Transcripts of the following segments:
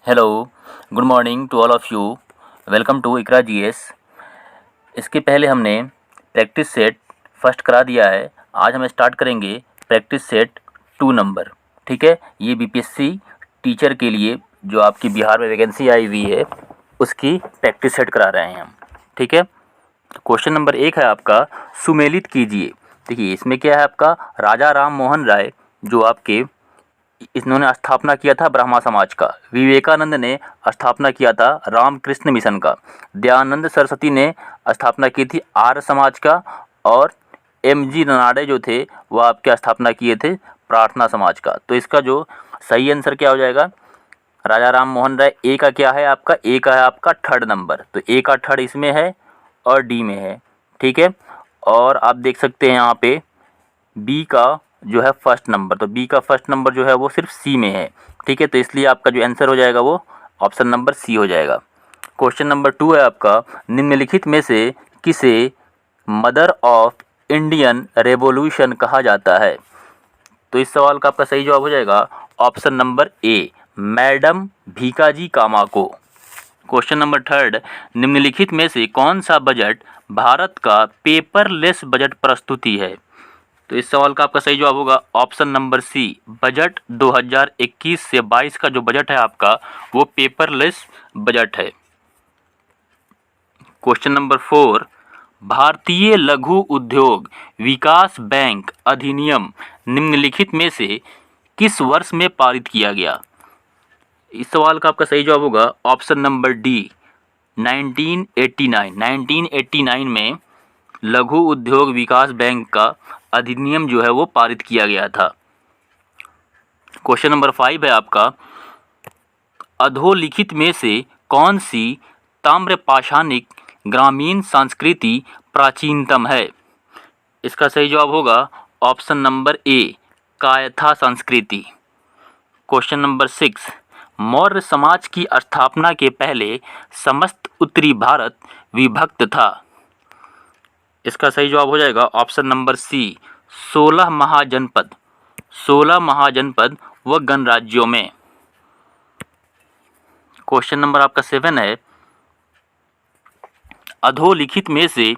Hello, good morning to all of you. Welcome to Iqra GS. इसके पहले हमने practice set first करा दिया है। आज हम स्टार्ट करेंगे प्रैक्टिस सेट 2 नंबर। ठीक है, ये बीपीएससी टीचर के लिए जो आपकी बिहार में वैकेंसी आई हुई है उसकी प्रैक्टिस सेट करा रहे हैं हम। ठीक है, तो क्वेश्चन नंबर 1 है आपका, सुमेलित कीजिए। देखिए इसमें क्या है आपका, राजा राम मोहन राय जो आपके इन्होंने स्थापना किया था ब्रह्मा समाज का। विवेकानंद ने स्थापना किया था रामकृष्ण मिशन का। दयानंद सरस्वती ने स्थापना की थी आर्य समाज का। और एम.जी. रनाडे जो थे वो आपके स्थापना किए थे प्रार्थना समाज का। तो इसका जो सही आंसर क्या हो जाएगा, राजा राम मोहन राय। ए का क्या है आपका, ए का है आपका थर्ड नंबर। तो ए का थर्ड इसमें है और डी में है। ठीक है, और आप देख सकते हैं यहाँ पे बी का जो है फर्स्ट नंबर, तो बी का फर्स्ट नंबर जो है वो सिर्फ सी में है। ठीक है, तो इसलिए आपका जो आंसर हो जाएगा वो ऑप्शन नंबर सी हो जाएगा। क्वेश्चन नंबर 2 है आपका, निम्नलिखित में से किसे मदर ऑफ इंडियन रेवोल्यूशन कहा जाता है। तो इस सवाल का आपका सही जवाब हो जाएगा option number A, madam Bhikaji Cama को। क्वेश्चन नंबर 3, निम्नलिखित में से कौन सा बजट भारत का पेपरलेस बजट प्रस्तुति है। तो इस सवाल का आपका सही जवाब होगा ऑप्शन नंबर सी, बजट 2021 से 22 का जो बजट है आपका वो पेपरलेस बजट है। क्वेश्चन नंबर 4, भारतीय लघु उद्योग विकास बैंक अधिनियम निम्नलिखित में से किस वर्ष में पारित किया गया। इस सवाल का आपका सही जवाब होगा ऑप्शन नंबर डी, 1989 में लघु उद्योग विकास बैंक का अधिनियम जो है वो पारित किया गया था। क्वेश्चन नंबर 5 है आपका, अधोलिखित में से कौन सी ताम्रपाषाणिक ग्रामीण संस्कृति प्राचीनतम है। इसका सही जवाब होगा ऑप्शन नंबर ए, कायथा संस्कृति। क्वेश्चन नंबर 6, मौर्य समाज की स्थापना के पहले समस्त उत्तरी भारत विभक्त था। इसका सही जवाब हो जाएगा ऑप्शन नंबर सी, 16 महाजनपद व गणराज्यों में। क्वेश्चन नंबर आपका 7 है, अधोलिखित में से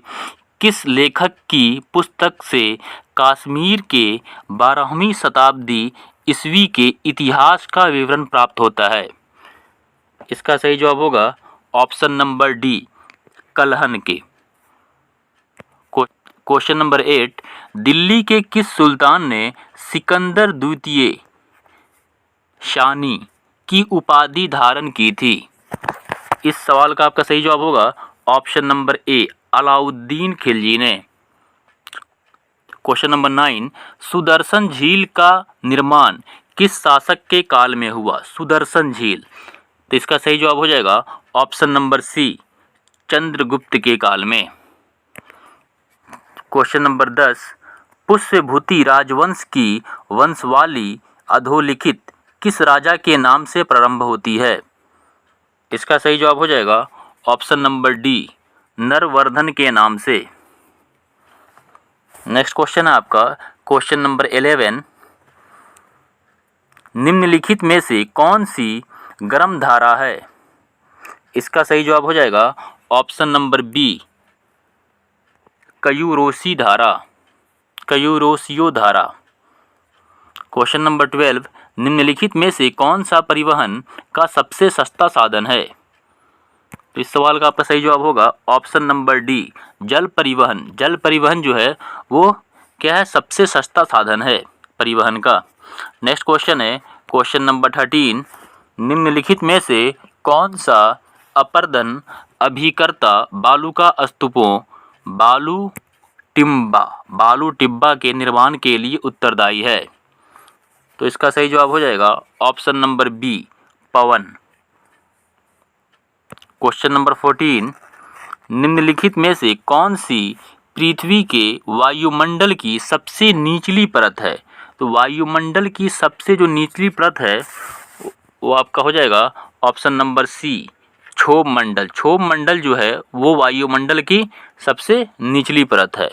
किस लेखक की पुस्तक से कश्मीर के 12वीं शताब्दी ईस्वी के इतिहास का विवरण प्राप्त होता है। इसका सही जवाब होगा ऑप्शन नंबर डी, कल्हण के। क्वेश्चन नंबर 8, दिल्ली के किस सुल्तान ने सिकंदर द्वितीय शानी की उपाधि धारण की थी। इस सवाल का आपका सही जवाब होगा option number A, Alauddin Khilji ने। क्वेश्चन नंबर 9, सुदर्शन झील का निर्माण किस शासक के काल में हुआ। सुदर्शन झील, तो इसका सही जवाब हो जाएगा ऑप्शन नंबर सी, चंद्रगुप्त के काल में। क्वेश्चन नंबर 10, पुष्यभूति राजवंश की वंशावली अधोलिखित किस राजा के नाम से प्रारंभ होती है। इसका सही जवाब हो जाएगा ऑप्शन नंबर डी, नरवर्धन के नाम से। नेक्स्ट क्वेश्चन है आपका क्वेश्चन नंबर 11, निम्नलिखित में से कौन सी गर्म धारा है। इसका सही जवाब हो जाएगा ऑप्शन नंबर बी, कयूरोसियो धारा। क्वेश्चन नंबर 12, निम्नलिखित में से कौन सा परिवहन का सबसे सस्ता साधन है। तो इस सवाल का आपका सही जवाब होगा ऑप्शन नंबर डी, जल परिवहन। जल परिवहन जो है वो क्या है, सबसे सस्ता साधन है परिवहन का। नेक्स्ट क्वेश्चन है क्वेश्चन नंबर 13, निम्नलिखित में से कौन सा अपर्दन अभिकर्ता बालुका स्तूपों बालू टिब्बा के निर्माण के लिए उत्तरदायी है। तो इसका सही जवाब हो जाएगा ऑप्शन नंबर बी, पवन। क्वेश्चन नंबर 14, निम्नलिखित में से कौन सी पृथ्वी के वायुमंडल की सबसे निचली परत है। तो वायुमंडल की सबसे जो निचली परत है वो आपका हो जाएगा ऑप्शन नंबर सी, क्षोभ मंडल। क्षोभ मंडल जो है वो वायुमंडल की सबसे निचली परत है।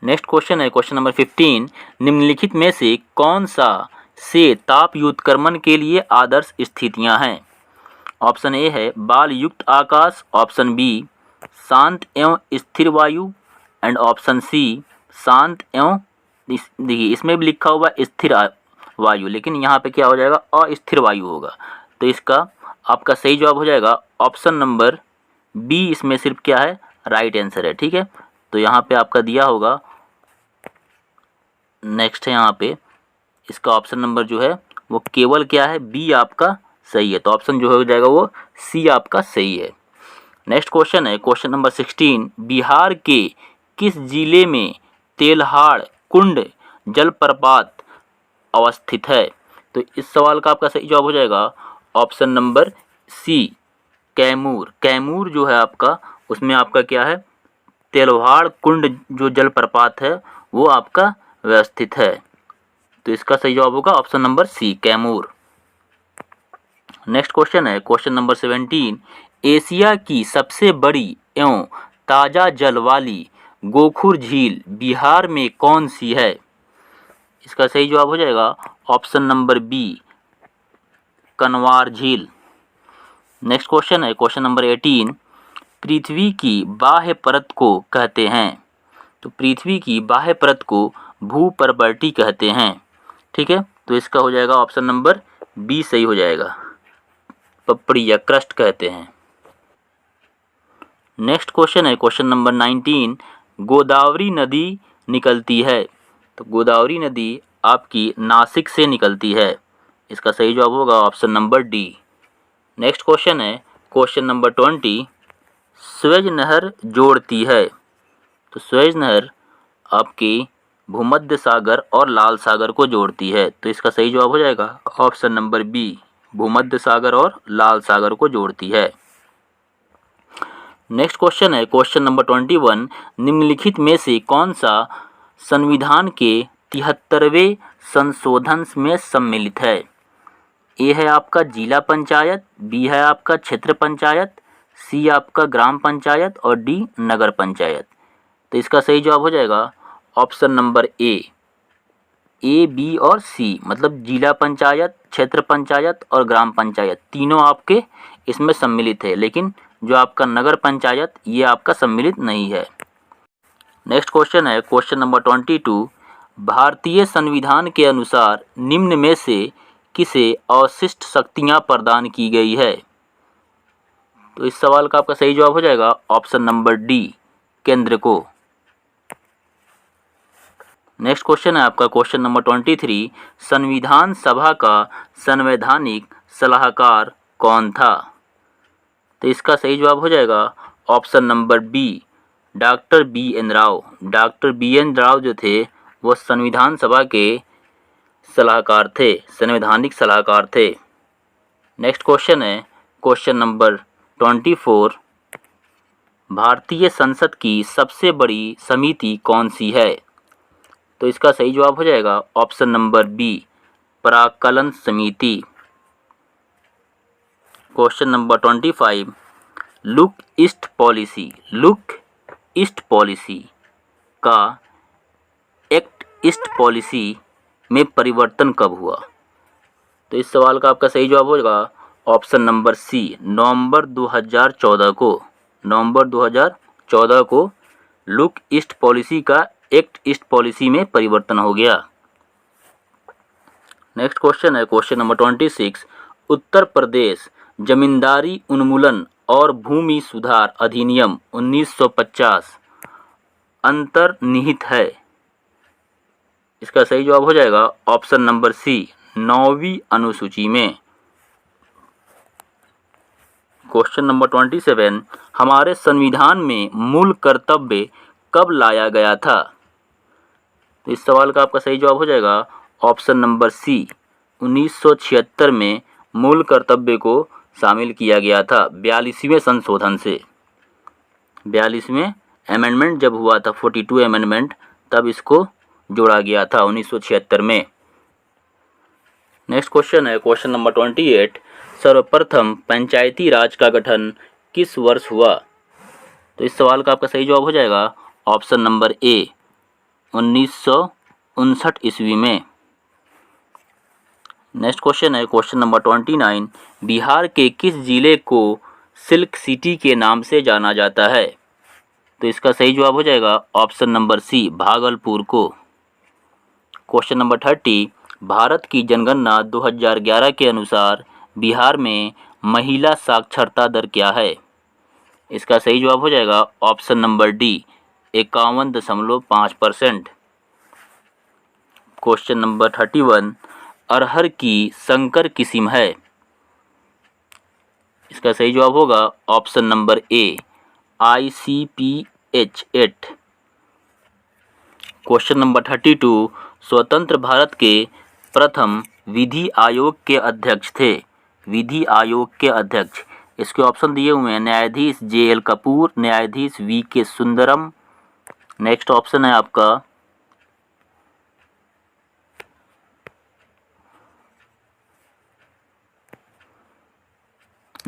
नेक्स्ट क्वेश्चन है क्वेश्चन नंबर 15, निम्नलिखित में से कौन सा से ताप व्युत्क्रमण के लिए आदर्श स्थितियां हैं। ऑप्शन ए है बाल युक्त आकाश, ऑप्शन बी शांत एवं स्थिर वायु, एंड ऑप्शन सी शांत एवं, देखिए इसमें भी लिखा हुआ स्थिर वायु, लेकिन यहाँ पे क्या हो जाएगा, अस्थिर वायु होगा। तो इसका आपका सही जवाब हो जाएगा ऑप्शन नंबर बी। इसमें सिर्फ क्या है, राइट आंसर है। ठीक है, तो यहाँ पे आपका दिया होगा, नेक्स्ट है यहाँ पे इसका ऑप्शन नंबर जो है वो केवल क्या है, बी आपका सही है। तो ऑप्शन जो हो जाएगा वो सी आपका सही है। नेक्स्ट क्वेश्चन है क्वेश्चन नंबर 16, बिहार के किस जिले में तेल्हाड़ कुंड जलप्रपात अवस्थित है? तो इस सवाल का आपका सही जवाब हो जाएगा option number C Kaimur. Kaimur जो है आपका, उसमें आपका क्या है, तेल्हाड़ कुंड जो जलप्रपात है वो आपका व्यवस्थित है। तो इसका सही जवाब होगा option number C Kaimur. Next question है क्वेश्चन नंबर 17, एशिया की सबसे बड़ी एवं ताज़ा जल वाली गोखुर झील बिहार में कौन सी है? इसका सही जवाब हो जाएगा ऑप्शन नंबर बी कनवार झील। नेक्स्ट क्वेश्चन है क्वेश्चन नंबर 18, पृथ्वी की बाह्य परत को कहते हैं? तो पृथ्वी की बाह्य परत को भूपर्वती कहते हैं। ठीक है, तो इसका हो जाएगा ऑप्शन नंबर बी सही हो जाएगा, पपड़ी या क्रस्ट कहते हैं। नेक्स्ट क्वेश्चन है क्वेश्चन नंबर 19, गोदावरी नदी निकलती है? तो गोदावरी नदी आपकी नासिक से निकलती है। इसका सही जवाब होगा option number D. Next question है क्वेश्चन नंबर 20, स्वेज नहर जोड़ती है? तो स्वेज नहर आपकी भूमध्य सागर और लाल सागर को जोड़ती है। तो इसका सही जवाब हो जाएगा ऑप्शन नंबर बी भूमध्य सागर और लाल सागर को जोड़ती है। नेक्स्ट क्वेश्चन है क्वेश्चन नंबर 21, निम्नलिखित में से कौन सा संविधान के 73वें संशोधन में सम्मिलित है? ए है आपका जिला पंचायत, बी है आपका क्षेत्र पंचायत, सी आपका ग्राम पंचायत और डी नगर पंचायत। तो इसका सही जवाब हो जाएगा ऑप्शन नंबर ए बी और सी, मतलब जिला पंचायत, क्षेत्र पंचायत और ग्राम पंचायत तीनों आपके इसमें सम्मिलित है, लेकिन जो आपका नगर पंचायत ये आपका सम्मिलित नहीं है। नेक्स्ट क्वेश्चन है क्वेश्चन नंबर 22, भारतीय संविधान के अनुसार निम्न में से किसे अवशिष्ट शक्तियां प्रदान की गई है? तो इस सवाल का आपका सही जवाब हो जाएगा ऑप्शन नंबर डी केंद्र को। नेक्स्ट क्वेश्चन है आपका क्वेश्चन नंबर 23, संविधान सभा का संवैधानिक सलाहकार कौन था? तो इसका सही जवाब हो जाएगा option number B doctor B N Rao. Doctor B N Rao जो थे वो संविधान सभा के सलाहकार थे, संवैधानिक सलाहकार थे। नेक्स्ट क्वेश्चन है क्वेश्चन नंबर 24, भारतीय संसद की सबसे बड़ी समिति कौन सी है? तो इसका सही जवाब हो जाएगा ऑप्शन नंबर बी प्राक्कलन समिति। Question number 25, look east policy का एक्ट ईस्ट पॉलिसी में परिवर्तन कब हुआ? तो इस सवाल का आपका सही जवाब होगा ऑप्शन नंबर सी नवंबर 2014 को लुक ईस्ट पॉलिसी का एक्ट ईस्ट पॉलिसी में परिवर्तन हो गया। नेक्स्ट क्वेश्चन है क्वेश्चन नंबर 26, उत्तर प्रदेश जमींदारी उन्मूलन और भूमि सुधार अधिनियम 1950 अंतर्निहित है? इसका सही जवाब हो जाएगा ऑप्शन नंबर सी 9वीं अनुसूची में। क्वेश्चन नंबर 27, हमारे संविधान में मूल कर्तव्य कब लाया गया था? तो इस सवाल का आपका सही जवाब हो जाएगा ऑप्शन नंबर सी 1976 में मूल कर्तव्य को शामिल किया गया था 42वें संशोधन से। 42वें अमेंडमेंट जब हुआ था 42 अमेंडमेंट, तब इसको जोड़ा गया था 1976 में। नेक्स्ट क्वेश्चन है क्वेश्चन नंबर 28, सर्वप्रथम पंचायती राज का गठन किस वर्ष हुआ? तो इस सवाल का आपका सही जवाब हो जाएगा ऑप्शन नंबर ए 1959 ईस्वी में। नेक्स्ट क्वेश्चन है क्वेश्चन नंबर 29, बिहार के किस जिले को सिल्क सिटी के नाम से जाना जाता है? तो इसका सही जवाब हो जाएगा ऑप्शन नंबर सी, भागलपुर को। क्वेश्चन नंबर 30, भारत की जनगणना 2011 के अनुसार बिहार में महिला साक्षरता दर क्या है? इसका सही जवाब हो जाएगा option number D, 51.5%। Question number 31, अरहर की संकर किस्म है? इसका सही जवाब होगा ऑप्शन नंबर ए, ICPH8। क्वेश्चन नंबर 32, स्वतंत्र भारत के प्रथम विधि आयोग के अध्यक्ष थे? विधि आयोग के अध्यक्ष, इसके ऑप्शन दिए हुए हैं, न्यायाधीश JL कपूर, न्यायाधीश VK सुंदरम। नेक्स्ट ऑप्शन है आपका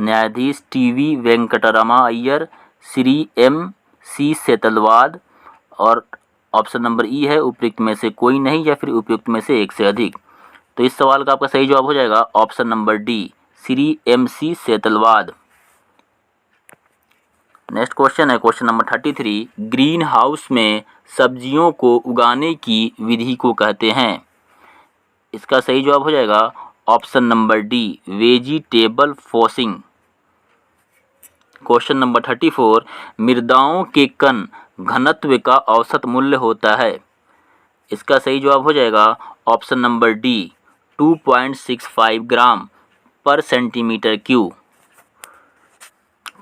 न्यायाधीश TV वेंकटरमा अय्यर, श्री MC सेतलवाद, और ऑप्शन नंबर ई है उपयुक्त में से कोई नहीं या फिर उपयुक्त में से एक से अधिक। तो इस सवाल का आपका सही जवाब हो जाएगा option number D, Shri MC Setalvad. Next question है क्वेश्चन नंबर 33, ग्रीन हाउस में सब्जियों को उगाने की विधि को कहते हैं? इसका सही जवाब हो जाएगा option number D, vegetable forcing. Question number 34, मृदाओं के कण घनत्व का औसत मूल्य होता है? इसका सही जवाब हो जाएगा ऑप्शन नंबर डी, 2.65 ग्राम पर सेंटीमीटर क्यूब।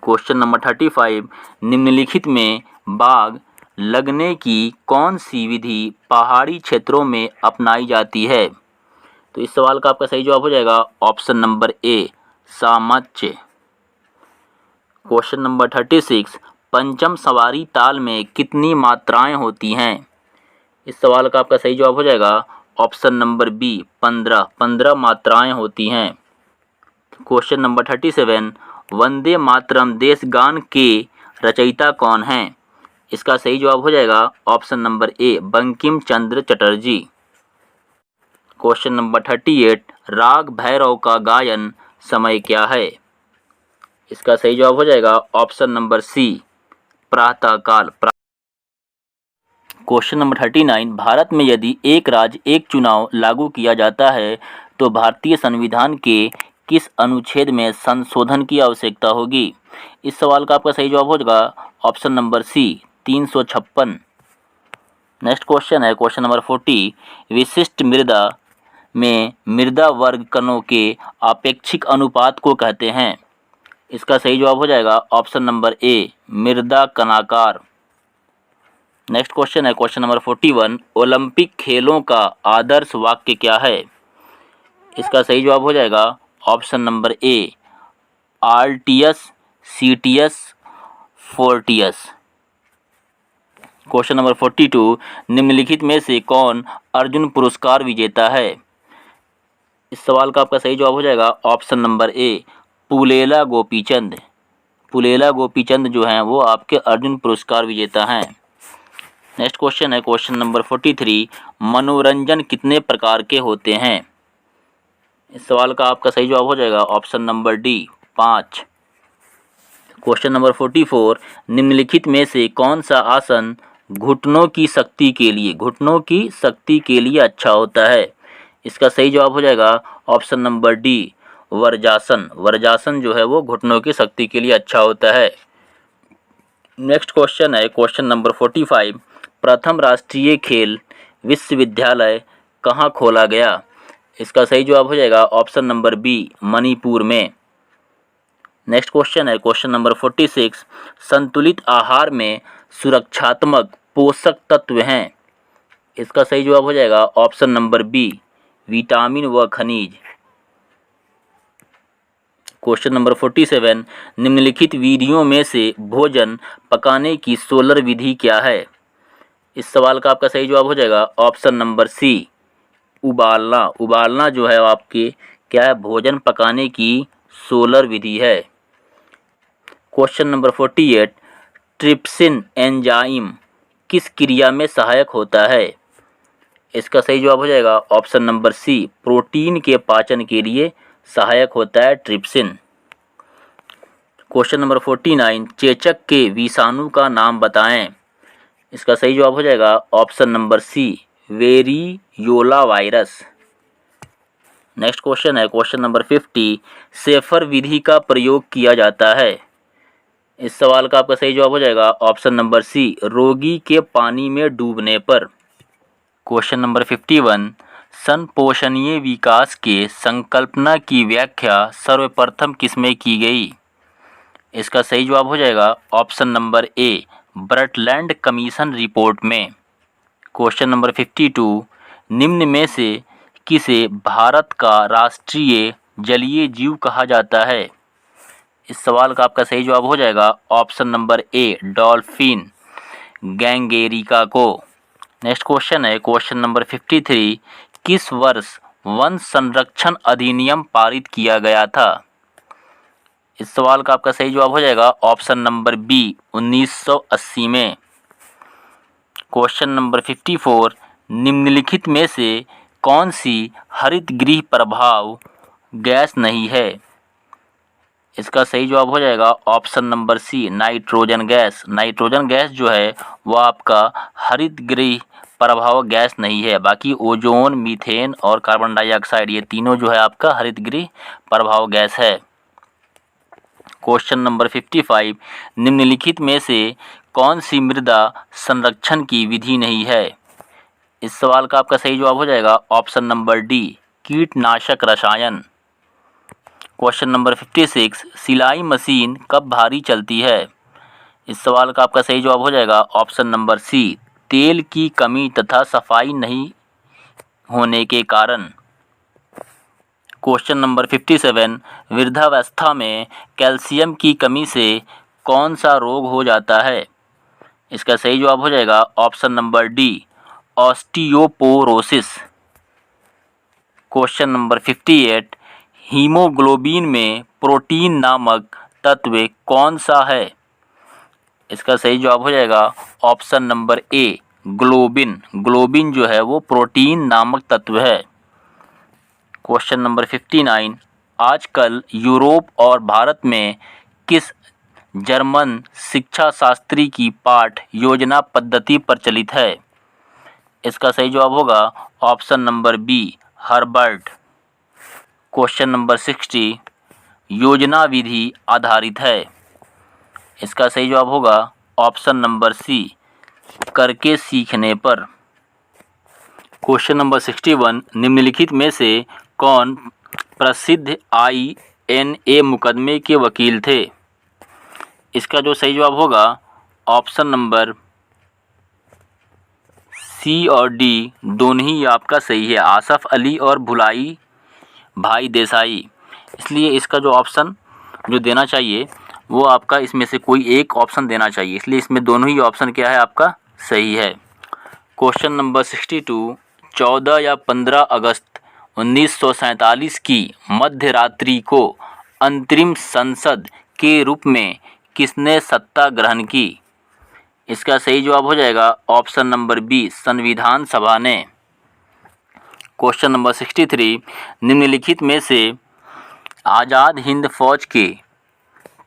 क्वेश्चन नंबर 35, निम्नलिखित में बाग लगने की कौन सी विधि पहाड़ी क्षेत्रों में अपनाई जाती है? तो इस सवाल का आपका सही जवाब हो जाएगा ऑप्शन नंबर ए, सामच्य। क्वेश्चन नंबर 36, पंचम सवारी ताल में कितनी मात्राएं होती हैं? इस सवाल का आपका सही जवाब हो जाएगा ऑप्शन नंबर बी, 15 मात्राएं होती हैं। क्वेश्चन नंबर 37, वंदे मातरम देश गान के रचयिता कौन हैं? इसका सही जवाब हो जाएगा ऑप्शन नंबर ए, बंकिम चंद्र चटर्जी। क्वेश्चन नंबर 38, राग भैरव का गायन समय क्या है? इसका सही जवाब हो जाएगा ऑप्शन नंबर सी, प्रातःकाल। क्वेश्चन नंबर 39, भारत में यदि एक राज्य एक चुनाव लागू किया जाता है तो भारतीय संविधान के किस अनुच्छेद में संशोधन की आवश्यकता होगी? इस सवाल का आपका सही जवाब हो जाएगा option number C, 356। Next question है क्वेश्चन नंबर 40, विशिष्ट मृदा में मृदा वर्ग कणों के आपेक्षिक अनुपात को कहते हैं? इसका सही जवाब हो जाएगा ऑप्शन नंबर ए, मृदा कणाकार। नेक्स्ट क्वेश्चन है क्वेश्चन नंबर 41, ओलंपिक खेलों का आदर्श वाक्य क्या है? इसका सही जवाब हो जाएगा option number A, Altius Citius Fortius. Question number 42, निम्नलिखित में से कौन अर्जुन पुरस्कार विजेता है? इस सवाल का आपका सही जवाब हो जाएगा ऑप्शन नंबर ए, पुलेला गोपीचंद। पुलेला गोपीचंद जो हैं वो आपके अर्जुन पुरस्कार विजेता हैं। नेक्स्ट क्वेश्चन है क्वेश्चन नंबर 43, मनोरंजन कितने प्रकार के होते हैं? इस सवाल का आपका सही जवाब हो जाएगा option number D, 5। Question number 44, निम्नलिखित में से कौन सा आसन घुटनों की शक्ति के लिए अच्छा होता है? इसका सही जवाब हो जाएगा ऑप्शन नंबर डी, वर्जासन। वर्जासन जो है वो घुटनों की शक्ति के लिए अच्छा होता है। नेक्स्ट क्वेश्चन है क्वेश्चन नंबर 45, प्रथम राष्ट्रीय खेल विश्वविद्यालय कहाँ खोला गया? इसका सही जवाब हो जाएगा ऑप्शन नंबर बी, मणिपुर में। नेक्स्ट क्वेश्चन है क्वेश्चन नंबर 46, संतुलित आहार में सुरक्षात्मक पोषक तत्व हैं? इसका सही जवाब हो जाएगा ऑप्शन नंबर बी, विटामिन व खनिज। क्वेश्चन नंबर 47, निम्नलिखित विधियों में से भोजन पकाने की सोलर विधि क्या है? इस सवाल का आपका सही जवाब हो जाएगा ऑप्शन नंबर सी, उबालना। उबालना जो है आपके क्या है, भोजन पकाने की सोलर विधि है। क्वेश्चन नंबर 48, ट्रिप्सिन एंजाइम किस क्रिया में सहायक होता है? इसका सही जवाब हो जाएगा ऑप्शन नंबर सी, प्रोटीन के पाचन के लिए सहायक होता है ट्रिप्सिन। क्वेश्चन नंबर 49, चेचक के विषाणु का नाम बताएं। इसका सही जवाब हो जाएगा option number C, variola virus. Next question है क्वेश्चन नंबर 50, सेफर विधि का प्रयोग किया जाता है। इस सवाल का आपका सही जवाब हो जाएगा ऑप्शन नंबर सी, रोगी के पानी में डूबने पर। क्वेश्चन नंबर 51, संपोषणीय विकास के संकल्पना की व्याख्या सर्वप्रथम किसमें की गई। इसका सही जवाब हो जाएगा option number A, Brundtland commission report में। क्वेश्चन नंबर 52, निम्न में से किसे भारत का राष्ट्रीय जलीय जीव कहा जाता है। इस सवाल का आपका सही जवाब हो जाएगा ऑप्शन नंबर ए, डॉल्फिन गैंगेरिका को। नेक्स्ट क्वेश्चन है क्वेश्चन नंबर 53, किस वर्ष वन संरक्षण अधिनियम पारित किया गया था। इस सवाल का आपका सही जवाब हो जाएगा ऑप्शन नंबर बी, 1980 में। क्वेश्चन नंबर 54, निम्नलिखित में से कौन सी हरित गृह प्रभाव गैस नहीं है। इसका सही जवाब हो जाएगा option number C, nitrogen gas. Nitrogen gas जो है वह आपका हरित गृह प्रभाव गैस नहीं है, बाकी ओजोन, मीथेन और कार्बन डाइऑक्साइड ये तीनों जो है आपका हरित गृह प्रभाव गैस है। क्वेश्चन नंबर 55, निम्नलिखित में से कौन सी मृदा संरक्षण की विधि नहीं है। इस सवाल का आपका सही जवाब हो जाएगा ऑप्शन नंबर डी, कीटनाशक रसायन। क्वेश्चन नंबर 56, सिलाई मशीन कब भारी चलती है। इस सवाल का आपका सही जवाब हो जाएगा ऑप्शन नंबर सी, तेल की कमी तथा सफाई नहीं होने के कारण। क्वेश्चन नंबर 57, वृद्धावस्था में कैल्शियम की कमी से कौन सा रोग हो जाता है। इसका सही जवाब हो जाएगा option number D, osteoporosis. Question number 58, haemoglobin में प्रोटीन नामक तत्व कौन सा है। इसका सही जवाब हो जाएगा ऑप्शन नंबर ए, ग्लोबिन। ग्लोबिन जो है वो प्रोटीन नामक तत्व है। क्वेश्चन नंबर 59, आजकल यूरोप और भारत में किस जर्मन शिक्षा शास्त्री की पाठ योजना पद्धति प्रचलित है। इसका सही जवाब होगा option number B, Herbert. Question number 60, योजना विधि आधारित है। इसका सही जवाब होगा ऑप्शन नंबर सी, करके सीखने पर। क्वेश्चन नंबर 61, निम्नलिखित में से कौन प्रसिद्ध INA मुकदमे के वकील थे। इसका जो सही जवाब होगा ऑप्शन नंबर सी और डी दोनों ही आपका सही है, आसफ अली और भुलाई भाई देसाई। इसलिए इसका जो ऑप्शन जो देना चाहिए वो आपका इसमें से कोई एक ऑप्शन देना चाहिए, इसलिए इसमें दोनों ही ऑप्शन क्या है आपका सही है। क्वेश्चन नंबर 62, 14 या 15 अगस्त 1947 की मध्य रात्रि को अंतरिम संसद के रूप में किसने सत्ता ग्रहण की। इसका सही जवाब हो जाएगा ऑप्शन नंबर बी, संविधान सभा ने। क्वेश्चन नंबर 63, निम्नलिखित में से आज़ाद हिंद फौज के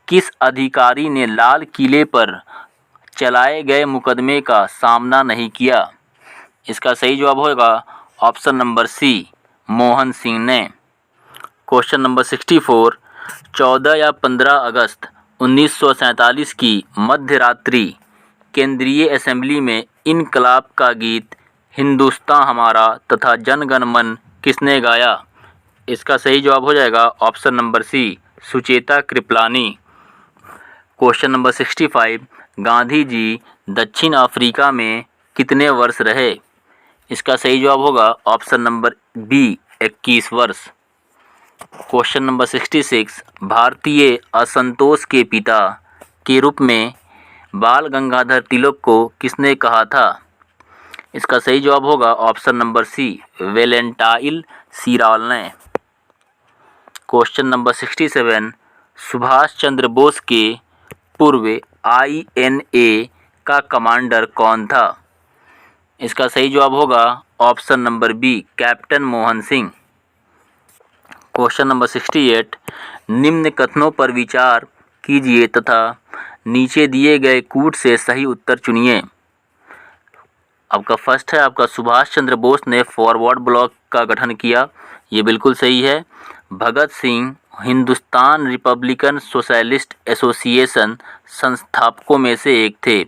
किस अधिकारी ने लाल किले पर चलाए गए मुकदमे का सामना नहीं किया। इसका सही जवाब होगा option number C, Mohan Singh ने। क्वेश्चन नंबर 64, 14 या 15 अगस्त 1947 की मध्य रात्रि केंद्रीय असेंबली में इनकलाब का गीत हिंदुस्तान हमारा तथा जन गण मन किसने गाया। इसका सही जवाब हो जाएगा option number C, Sucheta Kripalani. Question number 65, Gandhi ji दक्षिण अफ्रीका में कितने वर्ष रहे। इसका सही जवाब होगा ऑप्शन नंबर बी, 21 वर्ष। क्वेश्चन नंबर 66, भारतीय असंतोष के पिता के रूप में बाल गंगाधर तिलक को किसने कहा था। इसका सही जवाब होगा ऑप्शन नंबर सी, वेलेंटाइन सीराल ने। क्वेश्चन नंबर 67, सुभाष चंद्र बोस के पूर्व INA का कमांडर कौन था। इसका सही जवाब होगा option number B captain Mohan Singh. Question number 68, निम्न कथनों पर विचार कीजिए तथा नीचे दिए गए कूट से सही उत्तर चुनिए। आपका फर्स्ट है आपका सुभाष चंद्र बोस ने फॉरवर्ड ब्लॉक का गठन किया, ये बिल्कुल सही है। Bhagat Singh Hindustan republican socialist association संस्थापकों में से एक थे,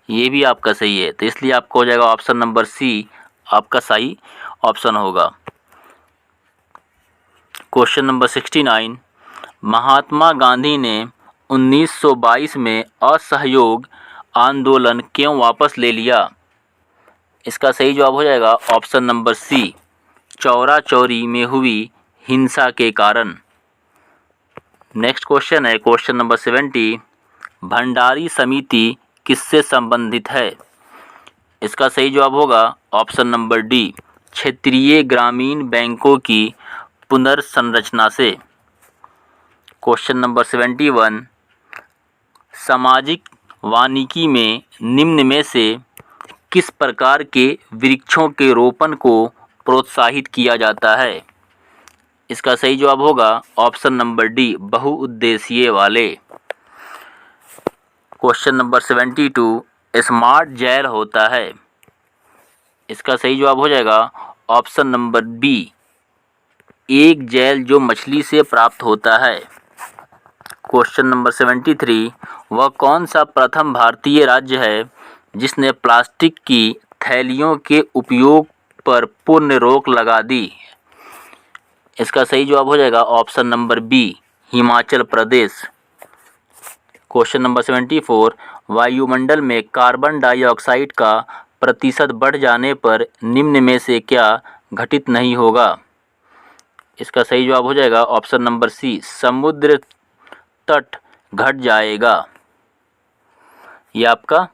ये भी आपका सही है। तो इसलिए आपका हो जाएगा ऑप्शन नंबर सी आपका सही ऑप्शन होगा। क्वेश्चन नंबर 69, महात्मा गांधी ने 1922 में असहयोग आंदोलन क्यों वापस ले लिया? इसका सही जवाब हो जाएगा option number C Chaura Chauri में हुई हिंसा के कारण। नेक्स्ट क्वेश्चन है क्वेश्चन नंबर 70, भंडारी समिति किससे संबंधित है? इसका सही जवाब होगा ऑप्शन नंबर डी क्षेत्रीय ग्रामीण बैंकों की पुनर्संरचना से। क्वेश्चन नंबर 71, सामाजिक वानिकी में निम्न में से किस प्रकार के वृक्षों के रोपण को प्रोत्साहित किया जाता है? इसका सही जवाब होगा ऑप्शन नंबर डी बहुउद्देशीय वाले। क्वेश्चन नंबर 72, स्मार्ट जेल होता है, इसका सही जवाब हो जाएगा ऑप्शन नंबर बी एक जेल जो मछली से प्राप्त होता है। क्वेश्चन नंबर 73, वह कौन सा प्रथम भारतीय राज्य है जिसने प्लास्टिक की थैलियों के उपयोग पर पूर्ण रोक लगा दी? इसका सही जवाब हो जाएगा option number B Himachal Pradesh. Question number 74, वायुमंडल में कार्बन डाइऑक्साइड का प्रतिशत बढ़ जाने पर निम्न में से क्या घटित नहीं होगा? इसका सही जवाब हो जाएगा ऑप्शन नंबर सी समुद्र तट घट जाएगा। ये आपका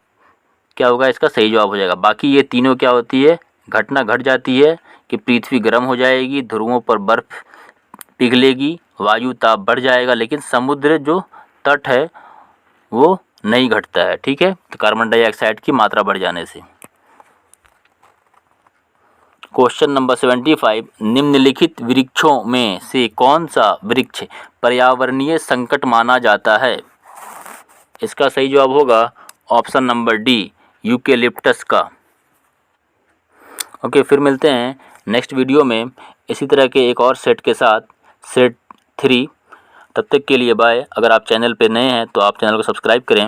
क्या होगा, इसका सही जवाब हो जाएगा। बाकी ये तीनों क्या होती है, घटना घट जाती है कि पृथ्वी गर्म हो जाएगी, ध्रुवों पर बर्फ पिघलेगी, वायु ताप बढ़ जाएगा, लेकिन समुद्र जो तट है वो नहीं घटता है। ठीक है, तो कार्बन डाइऑक्साइड की मात्रा बढ़ जाने से। क्वेश्चन नंबर 75, निम्नलिखित वृक्षों में से कौन सा वृक्ष पर्यावरणीय संकट माना जाता है? इसका सही जवाब होगा ऑप्शन नंबर डी यूकेलिप्टस का। ओके, फिर मिलते हैं नेक्स्ट वीडियो में इसी तरह के एक और सेट के साथ, सेट 3। तब तक के लिए बाय। अगर आप चैनल पे नए हैं तो आप चैनल को सब्सक्राइब करें।